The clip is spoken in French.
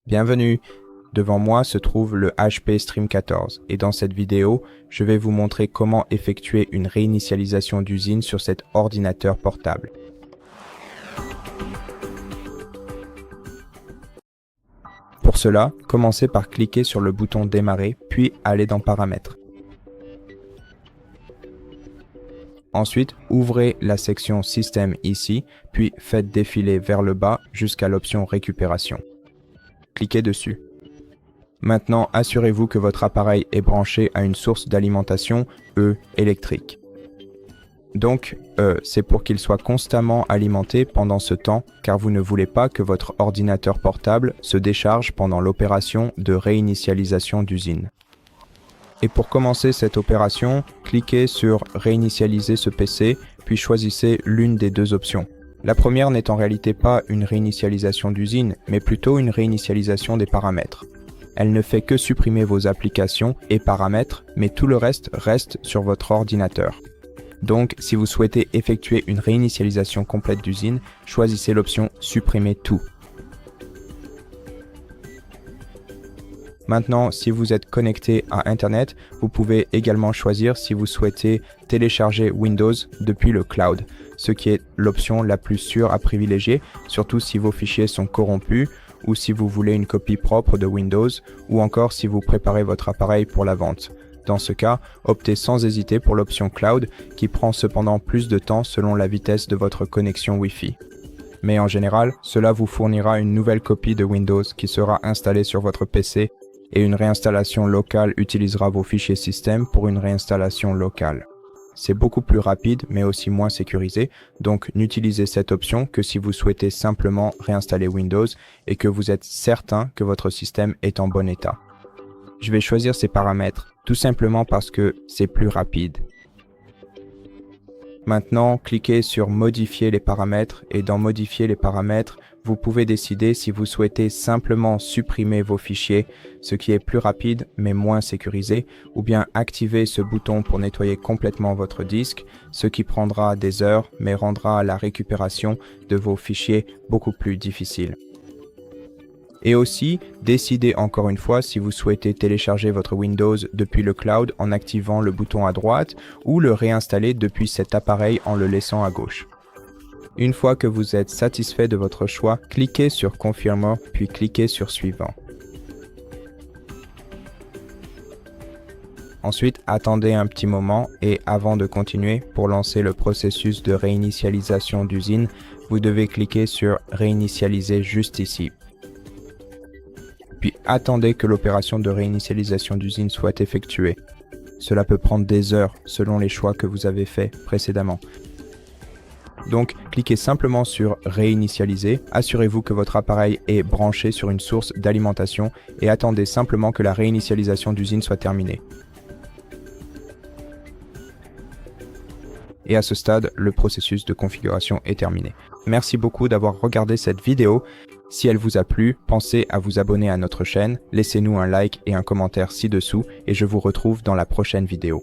Bienvenue! Devant moi se trouve le HP Stream 14 et dans cette vidéo, je vais vous montrer comment effectuer une réinitialisation d'usine sur cet ordinateur portable. Pour cela, commencez par cliquer sur le bouton Démarrer, puis aller dans Paramètres. Ensuite, ouvrez la section Système ici, puis faites défiler vers le bas jusqu'à l'option Récupération. Cliquez dessus. Maintenant, assurez-vous que votre appareil est branché à une source d'alimentation électrique. Donc, c'est pour qu'il soit constamment alimenté pendant ce temps, car vous ne voulez pas que votre ordinateur portable se décharge pendant l'opération de réinitialisation d'usine. Et pour commencer cette opération, cliquez sur Réinitialiser ce PC, puis choisissez l'une des deux options. La première n'est en réalité pas une réinitialisation d'usine, mais plutôt une réinitialisation des paramètres. Elle ne fait que supprimer vos applications et paramètres, mais tout le reste reste sur votre ordinateur. Donc, si vous souhaitez effectuer une réinitialisation complète d'usine, choisissez l'option Supprimer tout. Maintenant, si vous êtes connecté à Internet, vous pouvez également choisir si vous souhaitez télécharger Windows depuis le cloud, ce qui est l'option la plus sûre à privilégier, surtout si vos fichiers sont corrompus ou si vous voulez une copie propre de Windows ou encore si vous préparez votre appareil pour la vente. Dans ce cas, optez sans hésiter pour l'option Cloud qui prend cependant plus de temps selon la vitesse de votre connexion Wi-Fi. Mais en général, cela vous fournira une nouvelle copie de Windows qui sera installée sur votre PC et une réinstallation locale utilisera vos fichiers système pour une réinstallation locale. C'est beaucoup plus rapide mais aussi moins sécurisé, donc n'utilisez cette option que si vous souhaitez simplement réinstaller Windows et que vous êtes certain que votre système est en bon état. Je vais choisir ces paramètres, tout simplement parce que c'est plus rapide. Maintenant, cliquez sur Modifier les paramètres et dans Modifier les paramètres, vous pouvez décider si vous souhaitez simplement supprimer vos fichiers, ce qui est plus rapide mais moins sécurisé, ou bien activer ce bouton pour nettoyer complètement votre disque, ce qui prendra des heures mais rendra la récupération de vos fichiers beaucoup plus difficile. Et aussi, décidez encore une fois si vous souhaitez télécharger votre Windows depuis le cloud en activant le bouton à droite ou le réinstaller depuis cet appareil en le laissant à gauche. Une fois que vous êtes satisfait de votre choix, cliquez sur Confirme puis cliquez sur Suivant. Ensuite, attendez un petit moment et avant de continuer, pour lancer le processus de réinitialisation d'usine, vous devez cliquer sur Réinitialiser juste ici. Puis attendez que l'opération de réinitialisation d'usine soit effectuée. Cela peut prendre des heures selon les choix que vous avez faits précédemment. Donc, cliquez simplement sur Réinitialiser, assurez-vous que votre appareil est branché sur une source d'alimentation et attendez simplement que la réinitialisation d'usine soit terminée. Et à ce stade, le processus de configuration est terminé. Merci beaucoup d'avoir regardé cette vidéo. Si elle vous a plu, pensez à vous abonner à notre chaîne, laissez-nous un like et un commentaire ci-dessous et je vous retrouve dans la prochaine vidéo.